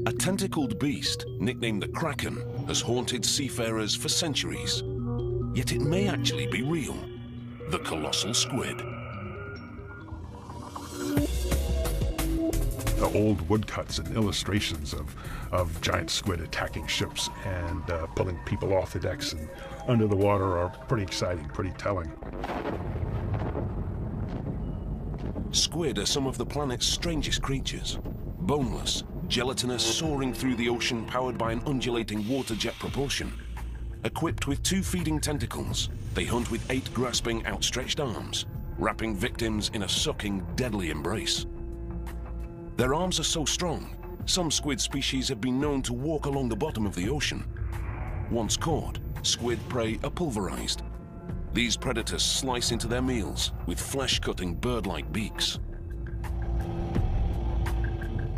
A tentacled beast, nicknamed the Kraken, has haunted seafarers for centuries. Yet it may actually be real. The colossal squid. The old woodcuts and illustrations of giant squid attacking ships and pulling people off the decks and under the water are pretty exciting, pretty telling. Squid are some of the planet's strangest creatures. Boneless, gelatinous, soaring through the ocean powered by an undulating water jet propulsion. Equipped with 2 feeding tentacles, they hunt with 8 grasping, outstretched arms, wrapping victims in a sucking, deadly embrace. Their arms are so strong, some squid species have been known to walk along the bottom of the ocean. Once caught, squid prey are pulverized. These predators slice into their meals with flesh-cutting bird-like beaks.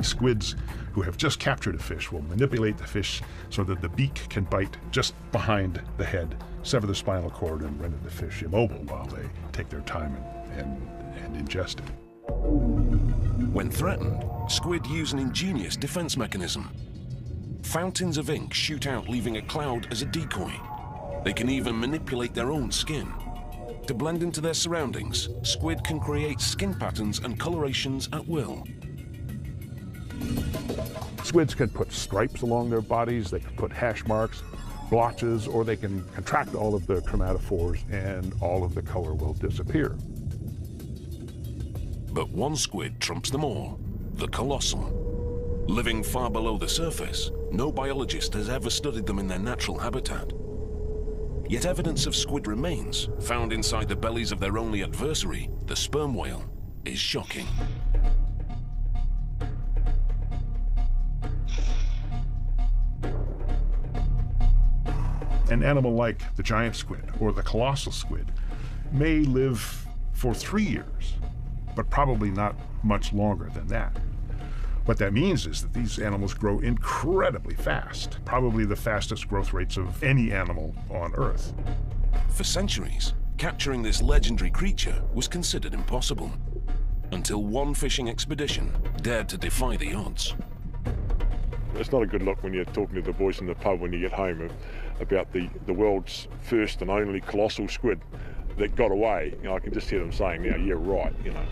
Squids who have just captured a fish will manipulate the fish so that the beak can bite just behind the head, sever the spinal cord, and render the fish immobile while they take their time and ingest it. When threatened, squid use an ingenious defense mechanism. Fountains of ink shoot out, leaving a cloud as a decoy. They can even manipulate their own skin. To blend into their surroundings, squid can create skin patterns and colorations at will. Squids can put stripes along their bodies, they can put hash marks, blotches, or they can contract all of the chromatophores and all of the color will disappear. But one squid trumps them all, the colossal. Living far below the surface, no biologist has ever studied them in their natural habitat. Yet evidence of squid remains, found inside the bellies of their only adversary, the sperm whale, is shocking. An animal like the giant squid or the colossal squid may live for 3 years, but probably not much longer than that. What that means is that these animals grow incredibly fast, probably the fastest growth rates of any animal on Earth. For centuries, capturing this legendary creature was considered impossible, until one fishing expedition dared to defy the odds. It's not a good look when you're talking to the boys in the pub when you get home about the world's first and only colossal squid that got away. You know, I can just hear them saying now, yeah, right, you know.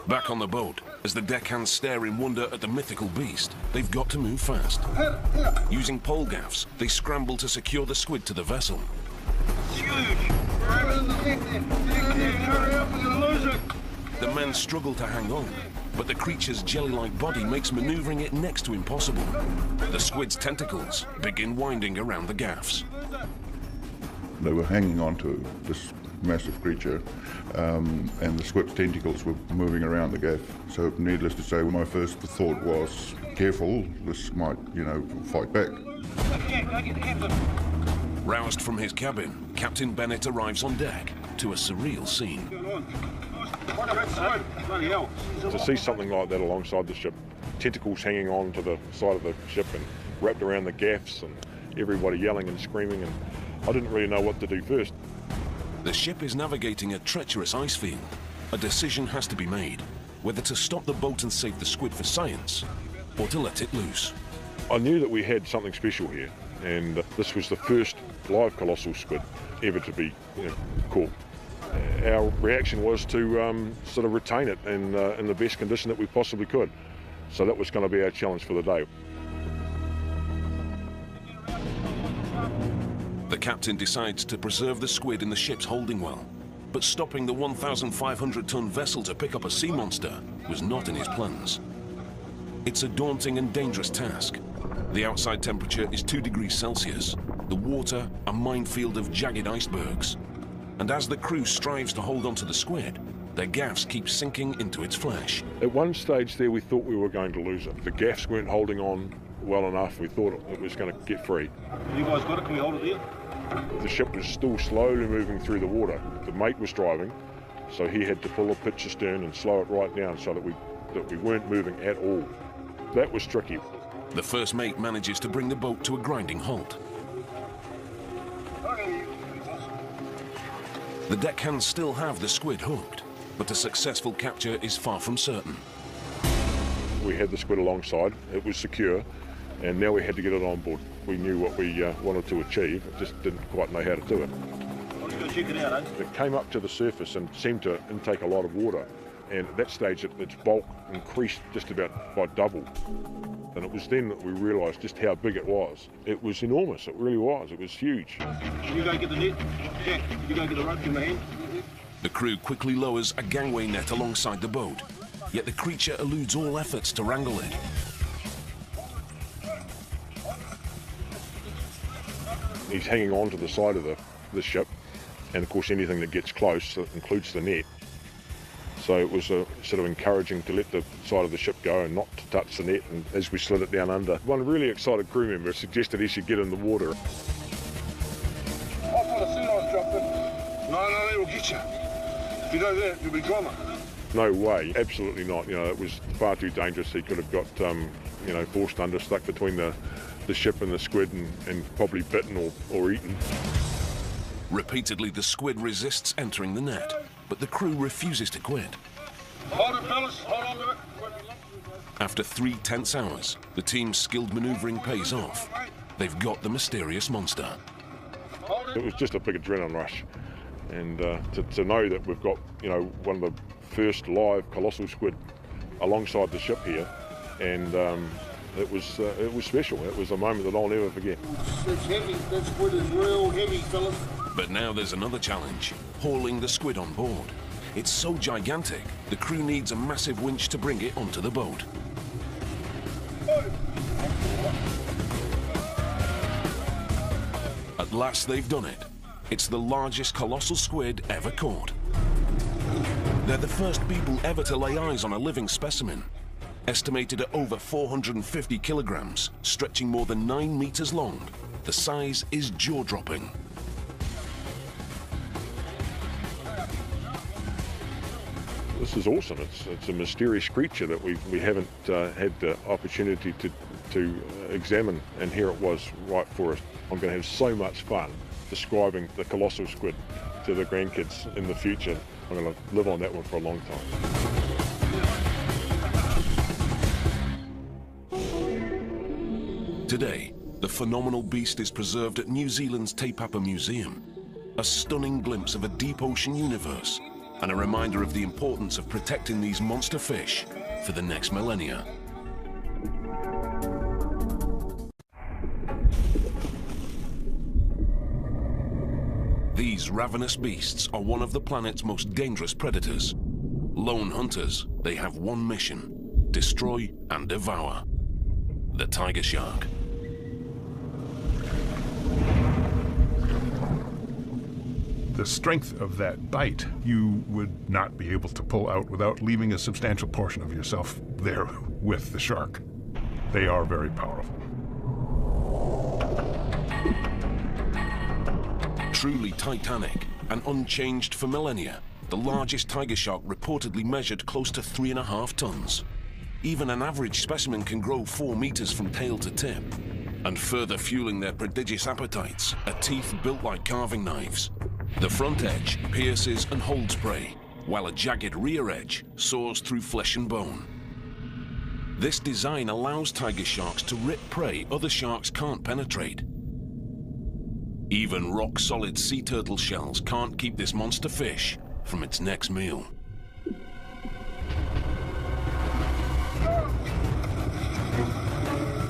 Back on the boat, as the deckhands stare in wonder at the mythical beast, they've got to move fast. Using pole gaffs, they scramble to secure the squid to the vessel. It's huge! Hurry up, we're gonna lose it! The men struggle to hang on, but the creature's jelly-like body makes maneuvering it next to impossible. The squid's tentacles begin winding around the gaffs. They were hanging on to this massive creature, and the squid's tentacles were moving around the gaff. So needless to say, my first thought was, careful, this might, fight back. Roused from his cabin, Captain Bennett arrives on deck to a surreal scene. To see something like that alongside the ship, tentacles hanging on to the side of the ship and wrapped around the gaffs and everybody yelling and screaming, and I didn't really know what to do first. The ship is navigating a treacherous ice field. A decision has to be made, whether to stop the boat and save the squid for science, or to let it loose. I knew that we had something special here, and this was the first live colossal squid ever to be caught. Our reaction was to sort of retain it in the best condition that we possibly could. So that was going to be our challenge for the day. The captain decides to preserve the squid in the ship's holding well, but stopping the 1,500-ton vessel to pick up a sea monster was not in his plans. It's a daunting and dangerous task. The outside temperature is 2 degrees Celsius, the water a minefield of jagged icebergs. And as the crew strives to hold onto the squid, their gaffs keep sinking into its flesh. At one stage there we thought we were going to lose it. The gaffs weren't holding on well enough. We thought it was going to get free. You guys got it? Can we hold it there? The ship was still slowly moving through the water. The mate was driving, so he had to pull a pitch astern and slow it right down so that we weren't moving at all. That was tricky. The first mate manages to bring the boat to a grinding halt. The deckhands still have the squid hooked, but a successful capture is far from certain. We had the squid alongside, it was secure, and now we had to get it on board. We knew what we wanted to achieve, just didn't quite know how to do it. Let's go check it out, eh? It came up to the surface and seemed to intake a lot of water, and at that stage its bulk increased just about by double. And it was then that we realised just how big it was. It was enormous, it really was, it was huge. You go get the net. Jack, you go get the rope in my hand. The crew quickly lowers a gangway net alongside the boat, yet the creature eludes all efforts to wrangle it. He's hanging on to the side of the ship, and of course anything that gets close, that includes the net. So it was sort of encouraging to let the side of the ship go and not to touch the net, and as we slid it down under, one really excited crew member suggested he should get in the water. I thought I said I was jumping. No, they will get you. If you do that, you'll be gone. No way, absolutely not. You know, it was far too dangerous. He could have got, you know, forced under, stuck between the ship and the squid, and probably bitten or eaten. Repeatedly, the squid resists entering the net, but the crew refuses to quit. Hold it, fellas. Hold on to it. After 3 tense hours, the team's skilled maneuvering pays off. They've got the mysterious monster. It was just a big adrenaline rush, and to know that we've got, you know, one of the first live colossal squid alongside the ship here, and it was special. It was a moment that I'll never forget. It's heavy. That squid is real heavy, fellas. But now there's another challenge, hauling the squid on board. It's so gigantic, the crew needs a massive winch to bring it onto the boat. At last they've done it. It's the largest colossal squid ever caught. They're the first people ever to lay eyes on a living specimen. Estimated at over 450 kilograms, stretching more than 9 meters long, the size is jaw-dropping. This is awesome. It's a mysterious creature that we haven't had the opportunity to examine, and here it was right for us. I'm going to have so much fun describing the colossal squid to the grandkids in the future. I'm going to live on that one for a long time. Today, the phenomenal beast is preserved at New Zealand's Te Papa Museum, a stunning glimpse of a deep ocean universe and a reminder of the importance of protecting these monster fish for the next millennia. These ravenous beasts are one of the planet's most dangerous predators. Lone hunters, they have one mission: destroy and devour the tiger shark. The strength of that bite you would not be able to pull out without leaving a substantial portion of yourself there with the shark. They are very powerful. Truly titanic and unchanged for millennia, the largest tiger shark reportedly measured close to 3.5 tons. Even an average specimen can grow 4 meters from tail to tip. And further fueling their prodigious appetites are teeth built like carving knives. The front edge pierces and holds prey, while a jagged rear edge saws through flesh and bone. This design allows tiger sharks to rip prey other sharks can't penetrate. Even rock-solid sea turtle shells can't keep this monster fish from its next meal.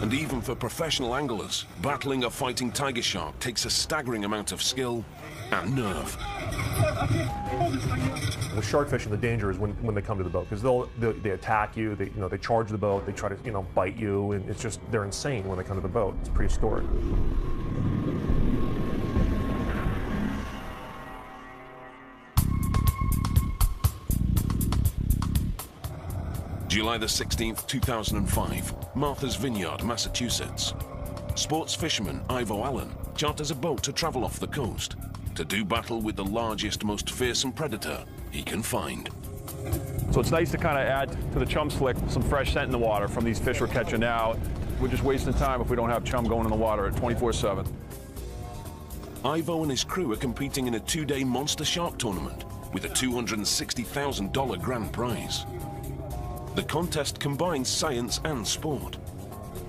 And even for professional anglers, battling a fighting tiger shark takes a staggering amount of skill and nerve. The shark fishing, the danger is when they come to the boat, because they attack you, they charge the boat, they try to bite you, and it's just, they're insane when they come to the boat. It's prehistoric. July the 16th, 2005, Martha's Vineyard, Massachusetts. Sports fisherman Ivo Allen charters a boat to travel off the coast to do battle with the largest, most fearsome predator he can find. So it's nice to kind of add to the chum slick some fresh scent in the water from these fish we're catching now. We're just wasting time if we don't have chum going in the water at 24/7. Ivo and his crew are competing in a 2-day monster shark tournament, with a $260,000 grand prize. The contest combines science and sport,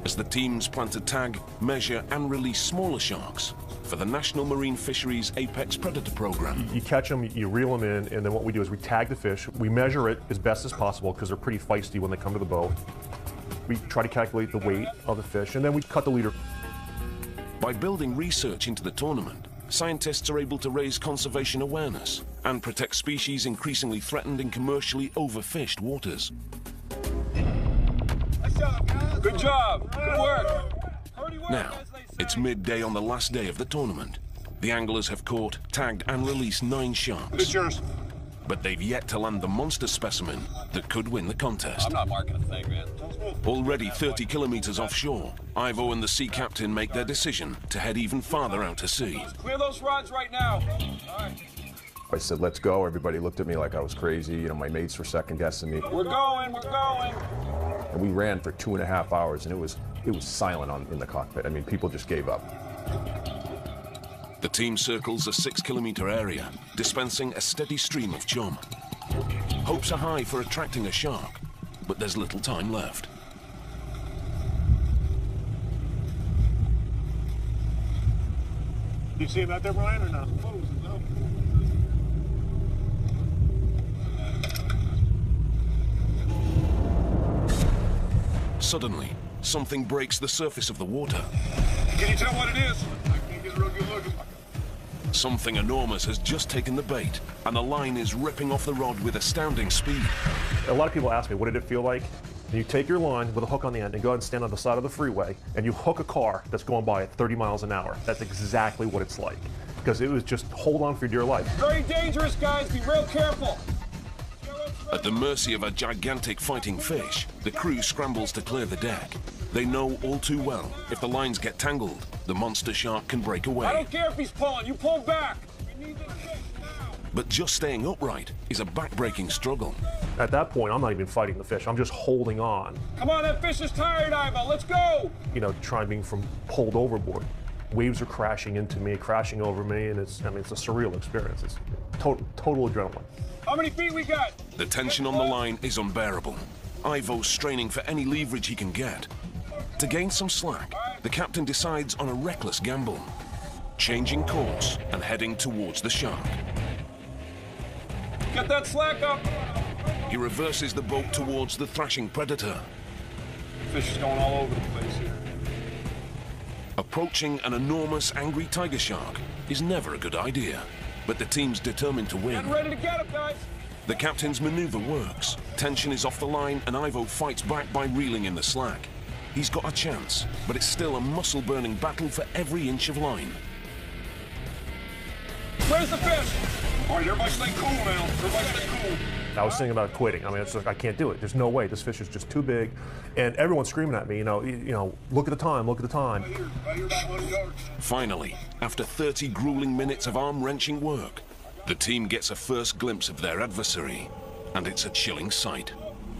as the teams plan to tag, measure and release smaller sharks for the National Marine Fisheries Apex Predator Program. You catch them, you reel them in, and then what we do is we tag the fish. We measure it as best as possible because they're pretty feisty when they come to the boat. We try to calculate the weight of the fish, and then we cut the leader. By building research into the tournament, scientists are able to raise conservation awareness and protect species increasingly threatened in commercially overfished waters. Good job. Good work. Now, it's midday on the last day of the tournament. The anglers have caught, tagged and released 9 sharks. It's yours. But they've yet to land the monster specimen that could win the contest. I'm not marking a thing, man. Already 30 kilometers offshore, Ivo and the sea captain make their decision to head even farther out to sea. Clear those rods right now. All right. I said, let's go. Everybody looked at me like I was crazy. You know, my mates were second guessing me. We're going, we're going. And we ran for 2.5 hours, and it was silent in the cockpit. I mean, people just gave up. The team circles a 6-kilometer area, dispensing a steady stream of chum. Hopes are high for attracting a shark, but there's little time left. You see him out there, Brian, or not? Suddenly, something breaks the surface of the water. Can you tell what it is? I can't get a real good look. Something enormous has just taken the bait, and the line is ripping off the rod with astounding speed. A lot of people ask me, what did it feel like? And you take your line with a hook on the end and go ahead and stand on the side of the freeway, and you hook a car that's going by at 30 miles an hour. That's exactly what it's like. Because it was just hold on for dear life. Very dangerous, guys. Be real careful. At the mercy of a gigantic fighting fish, the crew scrambles to clear the deck. They know all too well, if the lines get tangled, the monster shark can break I away. don't care if he's pulling. You pull back. We need this fish now. But just staying upright is a back-breaking struggle. At that point, I'm not even fighting the fish. I'm just holding on, Come on, that fish is tired, Ivo. Let's go. trying from pulled overboard. Waves are crashing into me, crashing over me, and it's a surreal experience. It's total adrenaline. How many feet we got? The tension on the line is unbearable. Ivo's straining for any leverage he can get. To gain some slack, the captain decides on a reckless gamble, changing course and heading towards the shark. Get that slack up. He reverses the boat towards the thrashing predator. Fish is going all over the place here. Approaching an enormous angry tiger shark is never a good idea, but the team's determined to win. Get ready to get him, guys. The captain's maneuver works. Tension is off the line and Ivo fights back by reeling in the slack. He's got a chance, but it's still a muscle-burning battle for every inch of line. Where's the fish? All right, everybody stay cool now. Everybody stay cool. I was thinking about quitting. I mean, it's like, I can't do it. There's no way. This fish is just too big. And everyone's screaming at me, look at the time, look at the time. Right here, 20 yards. Finally, after 30 grueling minutes of arm-wrenching work, the team gets a first glimpse of their adversary, and it's a chilling sight.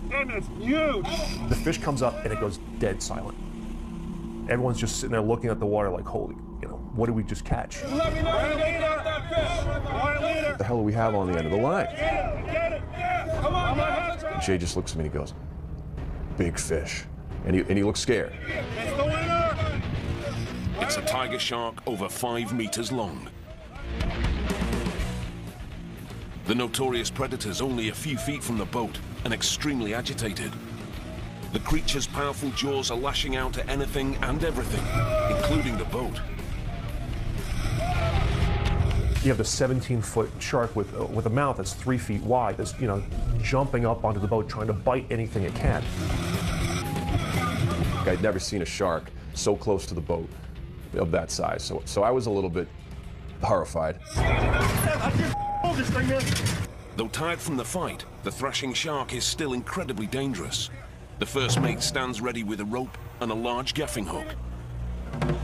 Damn, it's huge. The fish comes up and it goes dead silent. Everyone's just sitting there looking at the water like, holy, what did we just catch? Let me know when you get that fish. Right, leader. What the hell do we have on the end of the line? Get it. Yeah. Come on, man. Jay just looks at me and he goes, big fish. And he looks scared. It's the winner. It's a tiger shark over 5 meters long. The notorious predator's only a few feet from the boat and extremely agitated. The creature's powerful jaws are lashing out at anything and everything, including the boat. You have the 17-foot shark with a mouth that's 3 feet wide that's, jumping up onto the boat trying to bite anything it can. I'd never seen a shark so close to the boat of that size. So I was a little bit horrified. Though tired from the fight, the thrashing shark is still incredibly dangerous. The first mate stands ready with a rope and a large gaffing hook.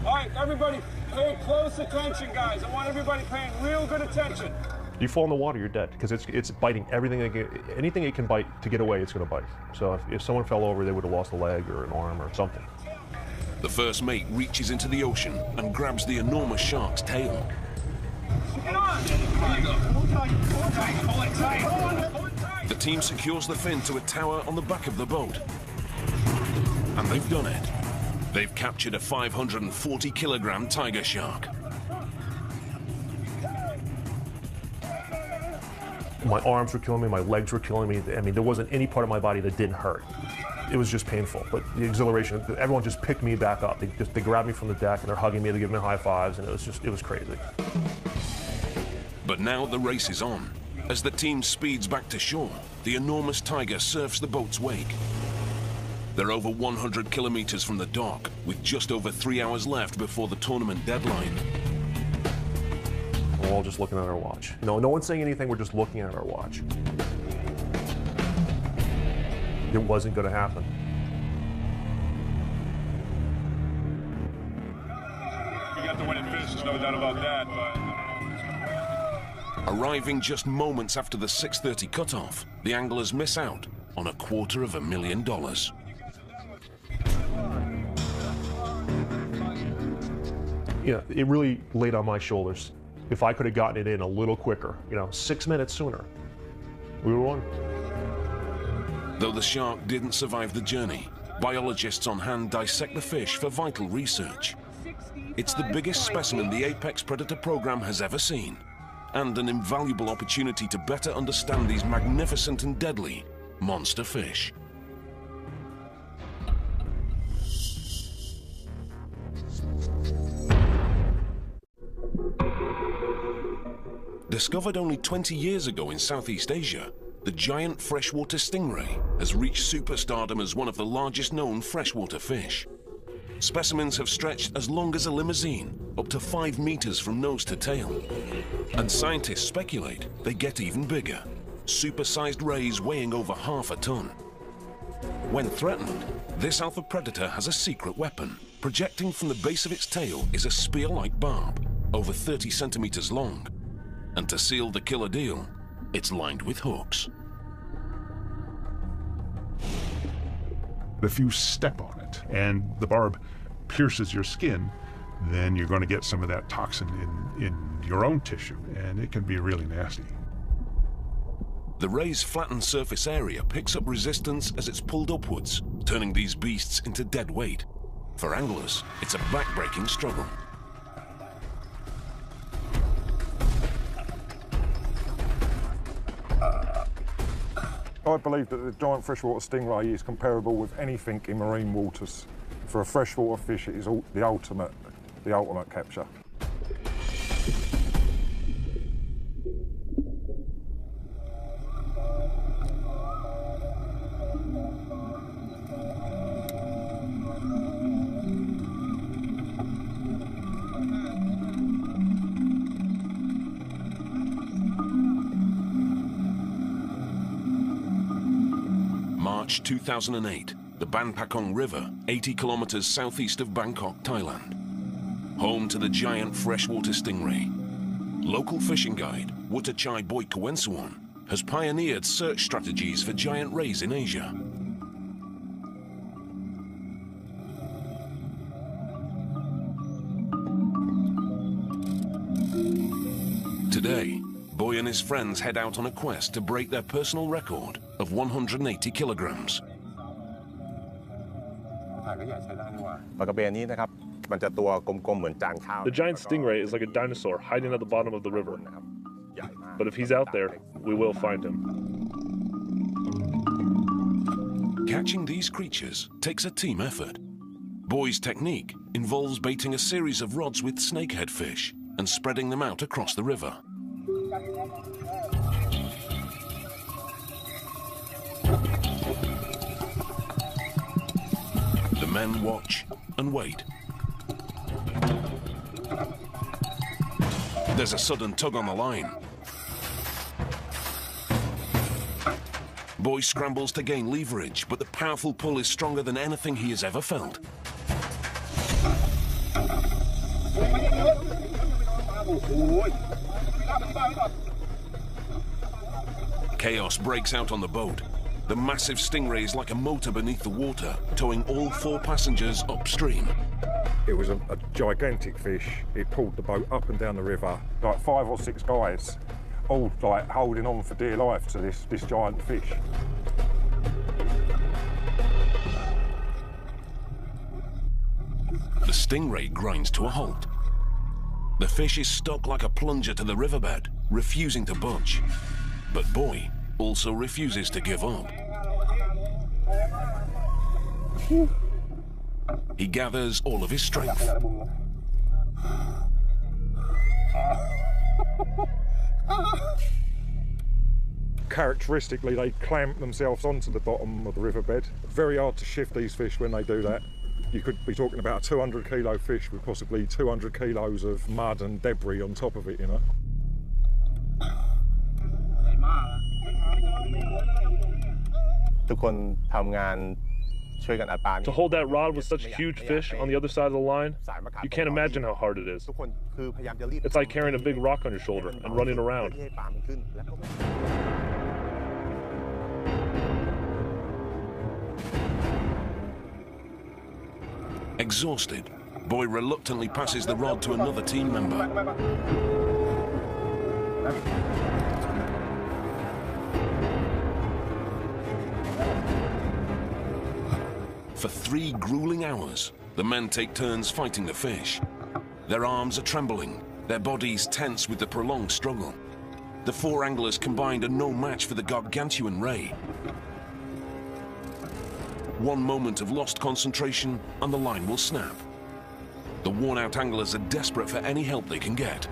All right, everybody, pay close attention, guys. I want everybody paying real good attention. You fall in the water, you're dead, because it's biting everything. Anything it can bite to get away, it's going to bite. So if someone fell over, they would have lost a leg or an arm or something. The first mate reaches into the ocean and grabs the enormous shark's tail. Get on! Here you go. The team secures the fin to a tower on the back of the boat. And they've done it. They've captured a 540-kilogram tiger shark. My arms were killing me, my legs were killing me. I mean, there wasn't any part of my body that didn't hurt. It was just painful, but the exhilaration, everyone just picked me back up. They grabbed me from the deck and they're hugging me, they're giving me high fives, and it was crazy. But now the race is on. As the team speeds back to shore, the enormous tiger surfs the boat's wake. They're over 100 kilometers from the dock, with just over 3 hours left before the tournament deadline. We're all just looking at our watch. No one's saying anything, we're just looking at our watch. It wasn't going to happen. We got the winning fish, there's no doubt about that, but... Arriving just moments after the 6:30 cutoff, the anglers miss out on $250,000. Yeah, it really laid on my shoulders. If I could have gotten it in a little quicker, 6 minutes sooner, we would have won. Though the shark didn't survive the journey, biologists on hand dissect the fish for vital research. It's the biggest specimen the Apex Predator program has ever seen, and an invaluable opportunity to better understand these magnificent and deadly monster fish. Discovered only 20 years ago in Southeast Asia, the giant freshwater stingray has reached superstardom as one of the largest known freshwater fish. Specimens have stretched as long as a limousine, up to 5 meters from nose to tail. And scientists speculate they get even bigger, supersized rays weighing over half a ton. When threatened, this alpha predator has a secret weapon. Projecting from the base of its tail is a spear-like barb, over 30 centimeters long. And to seal the killer deal, it's lined with hooks. If you step on it and the barb pierces your skin, then you're going to get some of that toxin in your own tissue, and it can be really nasty. The ray's flattened surface area picks up resistance as it's pulled upwards, turning these beasts into dead weight. For anglers, it's a back-breaking struggle. I believe that the giant freshwater stingray is comparable with anything in marine waters. For a freshwater fish, it is the ultimate capture. March 2008, the Ban Pakong River, 80 kilometers southeast of Bangkok, Thailand. Home to the giant freshwater stingray. Local fishing guide, Wutachai Boy Kawensuan, has pioneered search strategies for giant rays in Asia. Today, Boy and his friends head out on a quest to break their personal record of 180 kilograms. The giant stingray is like a dinosaur hiding at the bottom of the river. But if he's out there, we will find him. Catching these creatures takes a team effort. Boy's technique involves baiting a series of rods with snakehead fish and spreading them out across the river. The men watch and wait. There's a sudden tug on the line. Boy scrambles to gain leverage, but the powerful pull is stronger than anything he has ever felt. Chaos breaks out on the boat. The massive stingray is like a motor beneath the water, towing all 4 passengers upstream. It was a gigantic fish. It pulled the boat up and down the river. Like 5 or 6 guys all like holding on for dear life to this giant fish. The stingray grinds to a halt. The fish is stuck like a plunger to the riverbed, refusing to budge. But Boy also refuses to give up. He gathers all of his strength. Characteristically, they clamp themselves onto the bottom of the riverbed. Very hard to shift these fish when they do that. You could be talking about a 200 kilo fish with possibly 200 kilos of mud and debris on top of it, you know. To hold that rod with such huge fish on the other side of the line, you can't imagine how hard it is. It's like carrying a big rock on your shoulder and running around. Exhausted, Boy reluctantly passes the rod to another team member. For 3 grueling hours, the men take turns fighting the fish. Their arms are trembling, their bodies tense with the prolonged struggle. The 4 anglers combined are no match for the gargantuan ray. One moment of lost concentration and the line will snap. The worn-out anglers are desperate for any help they can get.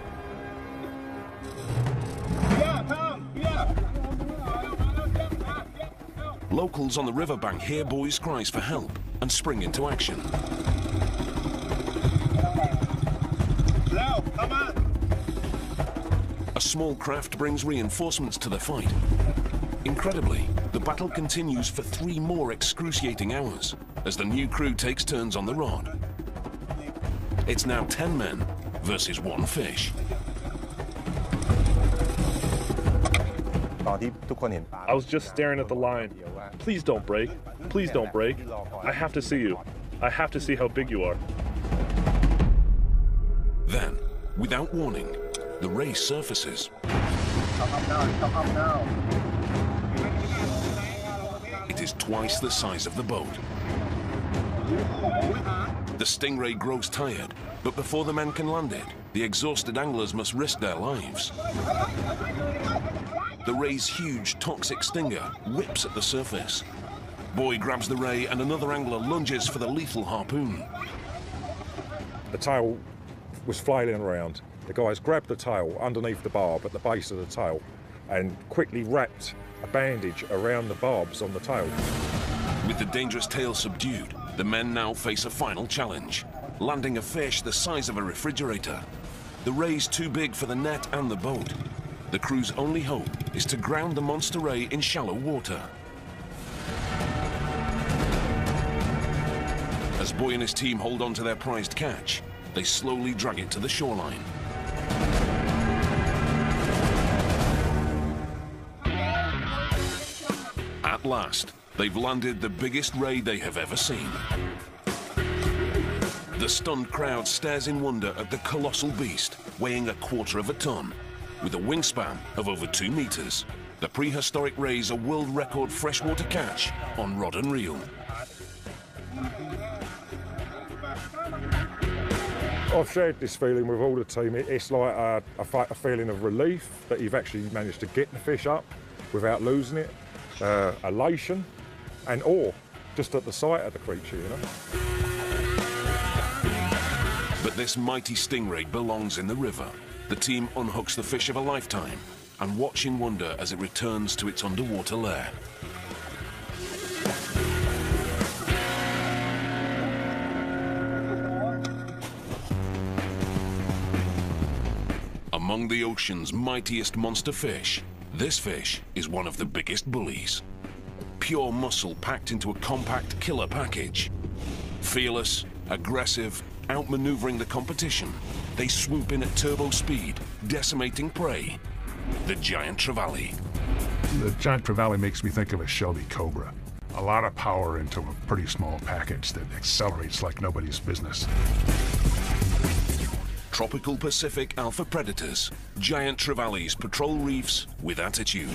Locals on the riverbank hear Boy's cries for help and spring into action. A small craft brings reinforcements to the fight. Incredibly, the battle continues for 3 more excruciating hours as the new crew takes turns on the rod. It's now 10 men versus 1 fish. I was just staring at the line. Please don't break. Please don't break. I have to see you. I have to see how big you are. Then, without warning, the ray surfaces. It is twice the size of the boat. The stingray grows tired, but before the men can land it, the exhausted anglers must risk their lives. The ray's huge toxic stinger whips at the surface. Boy grabs the ray and another angler lunges for the lethal harpoon. The tail was flailing around. The guys grabbed the tail underneath the barb at the base of the tail and quickly wrapped a bandage around the barbs on the tail. With the dangerous tail subdued, the men now face a final challenge, landing a fish the size of a refrigerator. The ray's too big for the net and the boat. The crew's only hope is to ground the monster ray in shallow water. As Boy and his team hold on to their prized catch, they slowly drag it to the shoreline. At last, they've landed the biggest ray they have ever seen. The stunned crowd stares in wonder at the colossal beast, weighing 1/4 ton. With a wingspan of over 2 meters, the prehistoric ray's a world record freshwater catch on rod and reel. I've shared this feeling with all the team. It's like a feeling of relief that you've actually managed to get the fish up without losing it, elation and awe just at the sight of the creature, you know. But this mighty stingray belongs in the river. The team unhooks the fish of a lifetime and watch in wonder as it returns to its underwater lair. Among the ocean's mightiest monster fish, this fish is one of the biggest bullies. Pure muscle packed into a compact killer package. Fearless, aggressive, outmaneuvering the competition, they swoop in at turbo speed, decimating prey. The giant trevally. The giant trevally makes me think of a Shelby Cobra. A lot of power into a pretty small package that accelerates like nobody's business. Tropical Pacific alpha predators, giant trevallies patrol reefs with attitude.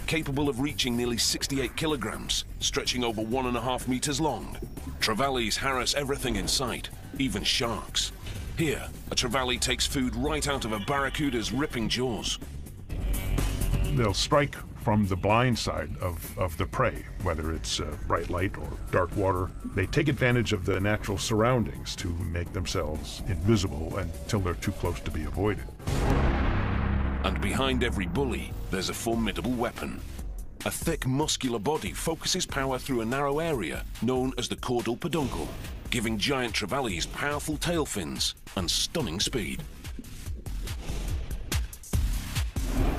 Capable of reaching nearly 68 kilograms, stretching over 1.5 meters long, trevallies harass everything in sight, even sharks. Here, a trevally takes food right out of a barracuda's ripping jaws. They'll strike from the blind side of the prey, whether it's bright light or dark water. They take advantage of the natural surroundings to make themselves invisible until they're too close to be avoided. And behind every bully, there's a formidable weapon. A thick, muscular body focuses power through a narrow area known as the caudal peduncle, giving giant trevallies powerful tail fins and stunning speed.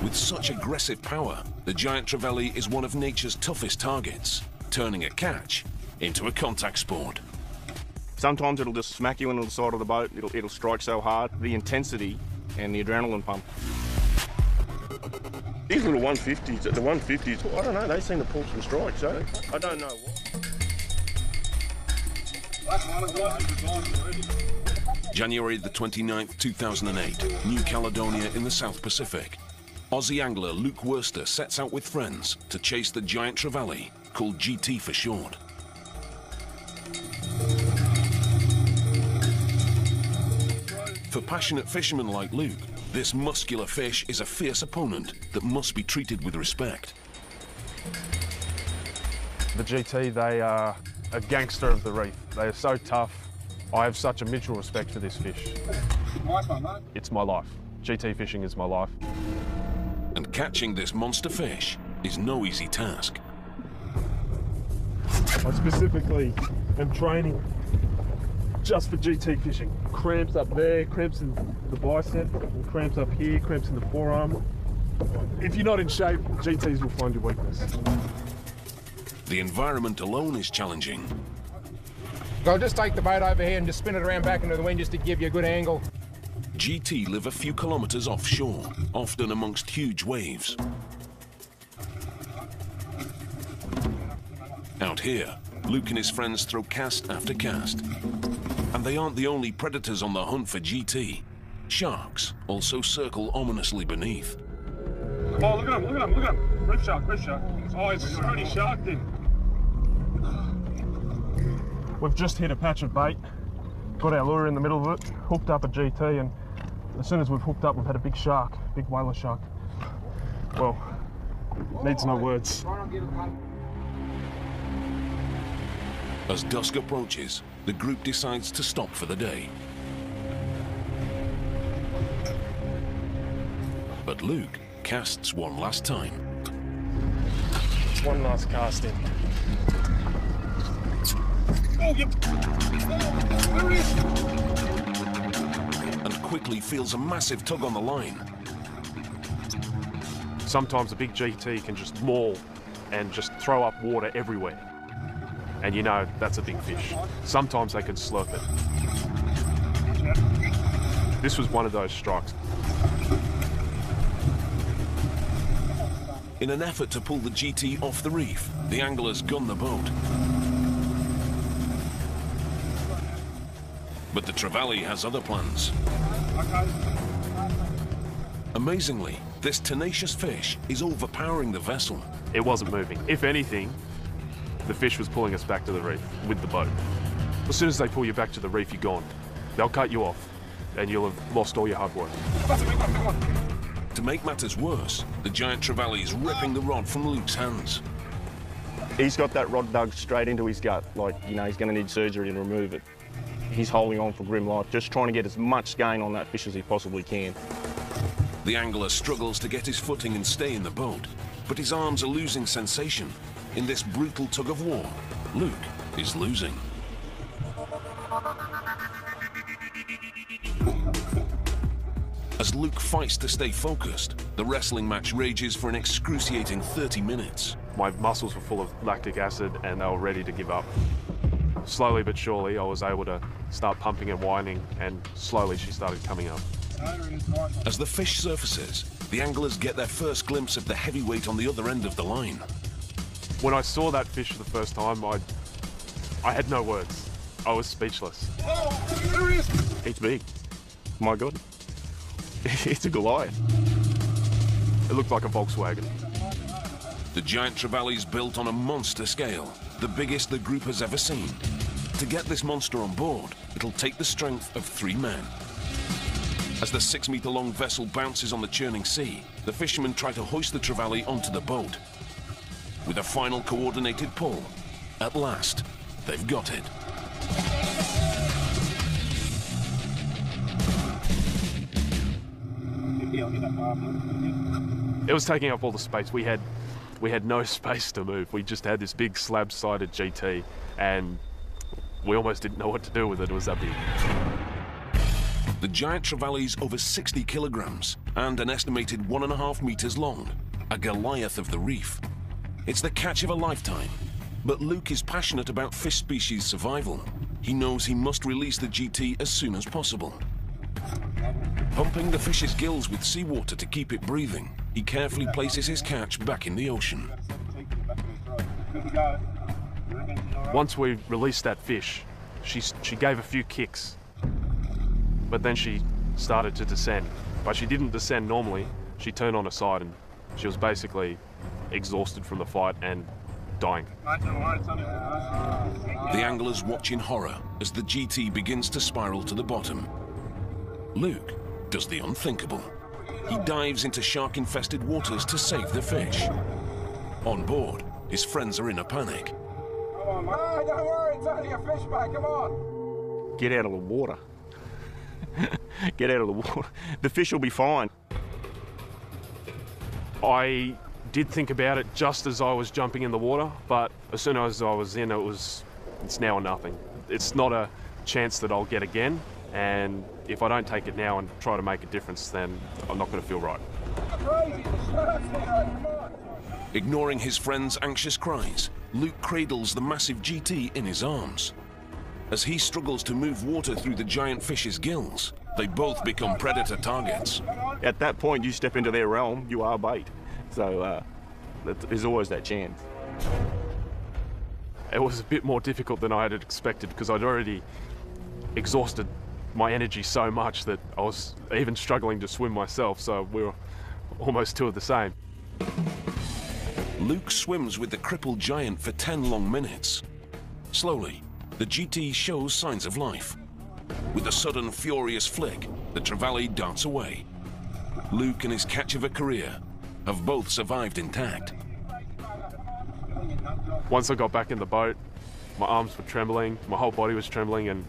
With such aggressive power, the giant trevally is one of nature's toughest targets, turning a catch into a contact sport. Sometimes it'll just smack you into the side of the boat, it'll strike so hard, the intensity and the adrenaline pump. These little 150s, the 150s, I don't know, they seem to pull some strikes, so I don't know what. January the 29th, 2008, New Caledonia in the South Pacific. Aussie angler Luke Worster sets out with friends to chase the giant trevally, called GT for short. For passionate fishermen like Luke, this muscular fish is a fierce opponent that must be treated with respect. The GT, they are a gangster of the reef. They are so tough. I have such a mutual respect for this fish. Nice one, mate. It's my life. GT fishing is my life. And catching this monster fish is no easy task. I specifically am training just for GT fishing. Cramps up there, cramps in the bicep, and cramps up here, cramps in the forearm. If you're not in shape, GTs will find your weakness. The environment alone is challenging. I'll just take the boat over here and just spin it around back into the wind just to give you a good angle. GT live a few kilometers offshore, often amongst huge waves. Out here, Luke and his friends throw cast after cast. And they aren't the only predators on the hunt for GT. Sharks also circle ominously beneath. Oh, look at him, look at him, look at him. Reef shark, reef shark. Oh, it's already sharked him. We've just hit a patch of bait, got our lure in the middle of it, hooked up a GT, and as soon as we've hooked up, we've had a big shark, big whaler shark. Well, needs no words. As dusk approaches, the group decides to stop for the day. But Luke casts one last time. One last cast in. Oh, yep. There it is. And quickly feels a massive tug on the line. Sometimes a big GT can just maul and just throw up water everywhere. And you know that's a big fish. Sometimes they can slurp it. This was one of those strikes. In an effort to pull the GT off the reef, the anglers gun the boat. But the trevally has other plans. Amazingly, this tenacious fish is overpowering the vessel. It wasn't moving. If anything, the fish was pulling us back to the reef with the boat. As soon as they pull you back to the reef, you're gone. They'll cut you off, and you'll have lost all your hard work. To make matters worse, the giant trevally is ripping the rod from Luke's hands. He's got that rod dug straight into his gut, like, you know, he's going to need surgery to remove it. He's holding on for grim life, just trying to get as much gain on that fish as he possibly can. The angler struggles to get his footing and stay in the boat, but his arms are losing sensation. In this brutal tug of war, Luke is losing. As Luke fights to stay focused, the wrestling match rages for an excruciating 30 minutes. My muscles were full of lactic acid and they were ready to give up. Slowly but surely, I was able to start pumping and whining, and slowly she started coming up. As the fish surfaces, the anglers get their first glimpse of the heavyweight on the other end of the line. When I saw that fish for the first time, I had no words. I was speechless. Oh, there it is. It's big. My God, it's a Goliath. It looked like a Volkswagen. The giant trevally built on a monster scale, the biggest the group has ever seen. To get this monster on board, it'll take the strength of 3 men. As the 6-meter-long vessel bounces on the churning sea, the fishermen try to hoist the trevally onto the boat. With a final coordinated pull, at last, they've got it. It was taking up all the space. We had no space to move. We just had this big slab-sided GT, and we almost didn't know what to do with it. It was that big. The giant trevally's over 60 kilograms and an estimated 1.5 meters long, a Goliath of the reef. It's the catch of a lifetime, but Luke is passionate about fish species survival. He knows he must release the GT as soon as possible. Pumping the fish's gills with seawater to keep it breathing, he carefully places his catch back in the ocean. Once we released that fish, she gave a few kicks, but then she started to descend. But she didn't descend normally. She turned on her side and she was basically exhausted from the fight and dying. The anglers watch in horror as the GT begins to spiral to the bottom. Luke does the unthinkable. He dives into shark-infested waters to save the fish. On board, his friends are in a panic. Come on, man. Don't worry, it's only a fish bag, come on. Get out of the water. Get out of the water. The fish will be fine. I did think about it just as I was jumping in the water, but as soon as I was in, it's now or nothing. It's not a chance that I'll get again, and if I don't take it now and try to make a difference, then I'm not going to feel right. Ignoring his friend's anxious cries, Luke cradles the massive GT in his arms. As he struggles to move water through the giant fish's gills, they both become predator targets. At that point, you step into their realm, you are bait. So there's always that chance. It was a bit more difficult than I had expected because I'd already exhausted my energy so much that I was even struggling to swim myself, so we were almost two of the same. Luke swims with the crippled giant for 10 long minutes. Slowly, the GT shows signs of life. With a sudden, furious flick, the trevally darts away. Luke and his catch of a career have both survived intact. Once I got back in the boat, my arms were trembling, my whole body was trembling, and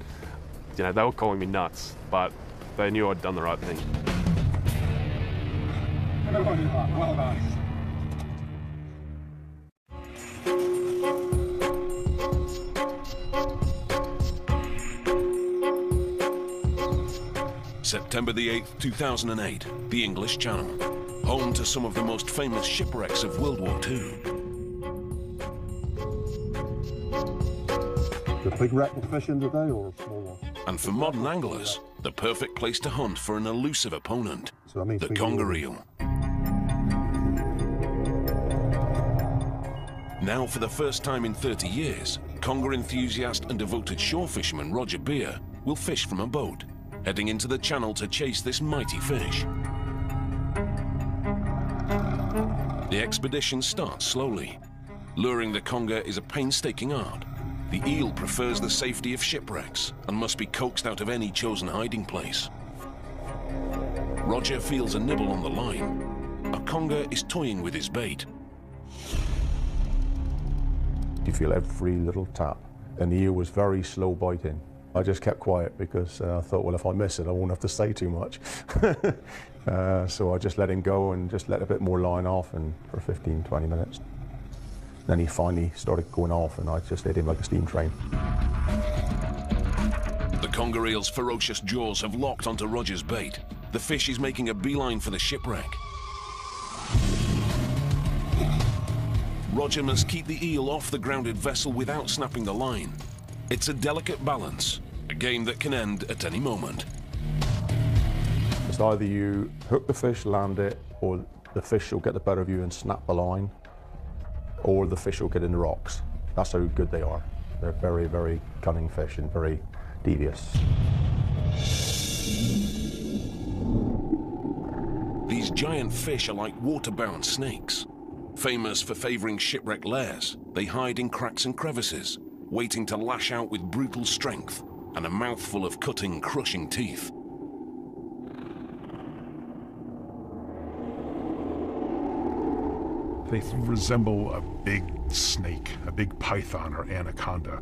they were calling me nuts, but they knew I'd done the right thing. Well done. September the 8th, 2008, the English Channel, home to some of the most famous shipwrecks of World War II. The big wreck of fish in today or a small one? And for modern anglers, the perfect place to hunt for an elusive opponent, the conger eel. Now, for the first time in 30 years, conger enthusiast and devoted shore fisherman Roger Beer will fish from a boat, heading into the channel to chase this mighty fish. The expedition starts slowly. Luring the conger is a painstaking art. The eel prefers the safety of shipwrecks and must be coaxed out of any chosen hiding place. Roger feels a nibble on the line. A conger is toying with his bait. You feel every little tap, and the eel was very slow biting. I just kept quiet because I thought, well, if I miss it, I won't have to say too much. So I just let him go and just let a bit more line off and for 15, 20 minutes. Then he finally started going off and I just hit him like a steam train. The conger eel's ferocious jaws have locked onto Roger's bait. The fish is making a beeline for the shipwreck. Roger must keep the eel off the grounded vessel without snapping the line. It's a delicate balance, a game that can end at any moment. It's either you hook the fish, land it, or the fish will get the better of you and snap the line, or the fish will get in the rocks. That's how good they are. They're very, very cunning fish and very devious. giant fish are like water-bound snakes. Famous for favoring shipwrecked lairs, they hide in cracks and crevices, waiting to lash out with brutal strength and a mouthful of cutting, crushing teeth. They resemble a big snake, a big python or anaconda.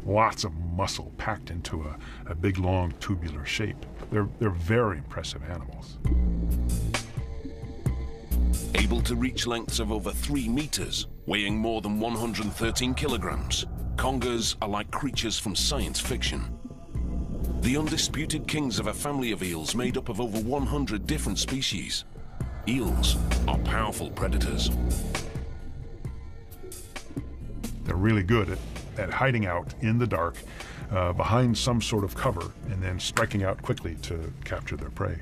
Lots of muscle packed into a big, long, tubular shape. They're very impressive animals. Able to reach lengths of over 3 meters, weighing more than 113 kilograms, congers are like creatures from science fiction. The undisputed kings of a family of eels made up of over 100 different species. Eels are powerful predators. They're really good at hiding out in the dark behind some sort of cover and then striking out quickly to capture their prey.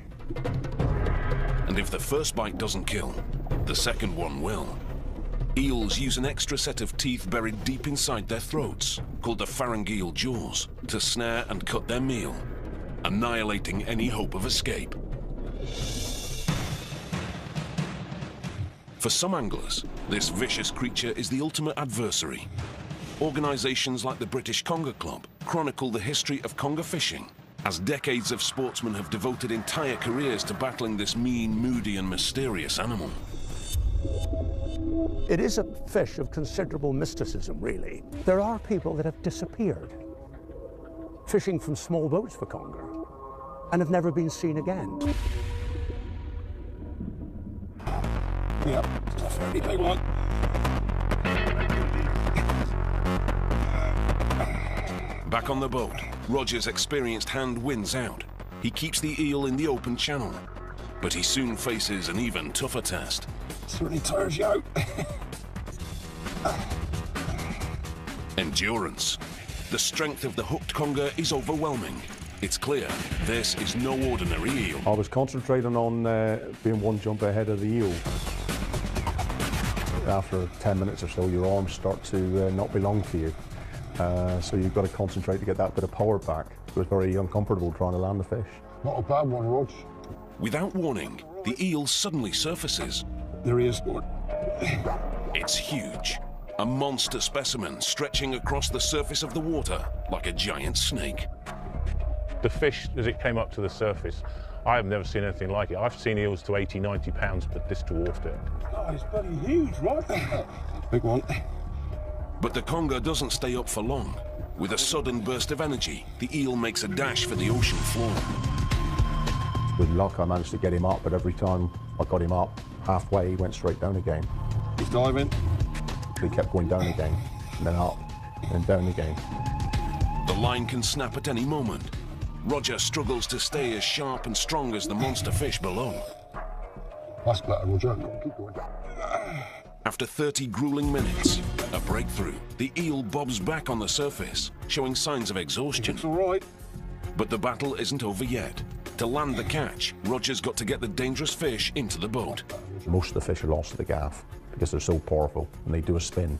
And if the first bite doesn't kill, the second one will. Eels use an extra set of teeth buried deep inside their throats, called the pharyngeal jaws, to snare and cut their meal, annihilating any hope of escape. For some anglers, this vicious creature is the ultimate adversary. Organizations like the British Conger Club chronicle the history of conger fishing, as decades of sportsmen have devoted entire careers to battling this mean, moody, and mysterious animal. It is a fish of considerable mysticism, really. There are people that have disappeared, fishing from small boats for conger, and have never been seen again. Yep, it's a fairly big one. Back on the boat, Roger's experienced hand wins out. He keeps the eel in the open channel, but he soon faces an even tougher test. Certainly tires you out. Endurance. The strength of the hooked conger is overwhelming. It's clear this is no ordinary eel. I was concentrating on being one jump ahead of the eel. After 10 minutes or so, your arms start to not belong to you. So you've got to concentrate to get that bit of power back. It was very uncomfortable trying to land the fish. Not a bad one, Rog. Without warning, the eel suddenly surfaces. There he is. It's huge. A monster specimen stretching across the surface of the water like a giant snake. The fish, as it came up to the surface, I have never seen anything like it. I've seen eels to 80, 90 pounds, but this dwarfed it. Oh, it's bloody huge, right? Big one. But the conger doesn't stay up for long. With a sudden burst of energy, the eel makes a dash for the ocean floor. With luck, I managed to get him up, but every time I got him up, halfway he went straight down again. He's diving. He kept going down again, and then up, and down again. The line can snap at any moment. Roger struggles to stay as sharp and strong as the monster fish below. That's better, Roger. Keep going. After 30 grueling minutes, a breakthrough. The eel bobs back on the surface, showing signs of exhaustion. It's all right. But the battle isn't over yet. To land the catch, Roger's got to get the dangerous fish into the boat. Most of the fish are lost to the gaff because they're so powerful, and they do a spin.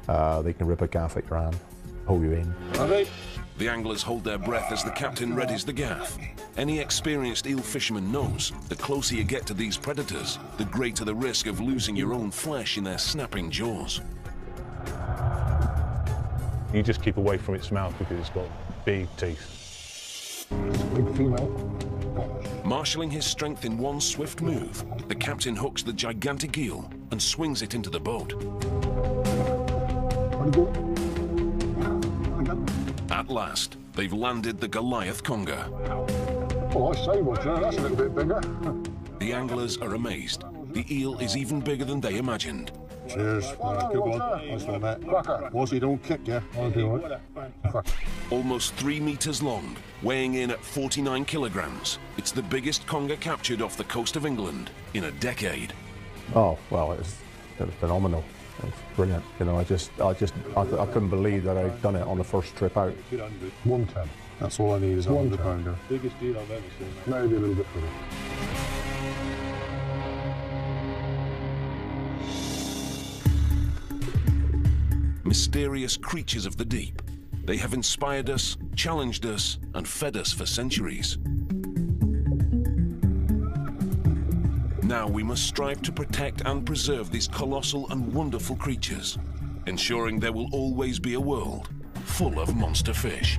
They can rip a gaff at your hand, pull you in. Ready? The anglers hold their breath as the captain readies the gaff. Any experienced eel fisherman knows the closer you get to these predators, the greater the risk of losing your own flesh in their snapping jaws. You just keep away from its mouth because it's got big teeth. Big female. Marshalling his strength in one swift move, the captain hooks the gigantic eel and swings it into the boat. At last, they've landed the Goliath conger. Oh, I say, Roger, that's a little bit bigger. The anglers are amazed. The eel is even bigger than they imagined. Cheers. Good one. Nice one, mate. Wazzy, don't kick you. I'll do it. Almost 3 meters long, weighing in at 49 kilograms. It's the biggest conger captured off the coast of England in a decade. Oh, well, it was phenomenal. It was brilliant. You know, I couldn't believe that I'd done it on the first trip out. 110. That's all I need is a 100-pounder. Biggest deal I've ever seen. Maybe a little bit bigger. Mysterious creatures of the deep. They have inspired us, challenged us, and fed us for centuries. Now we must strive to protect and preserve these colossal and wonderful creatures, ensuring there will always be a world full of monster fish.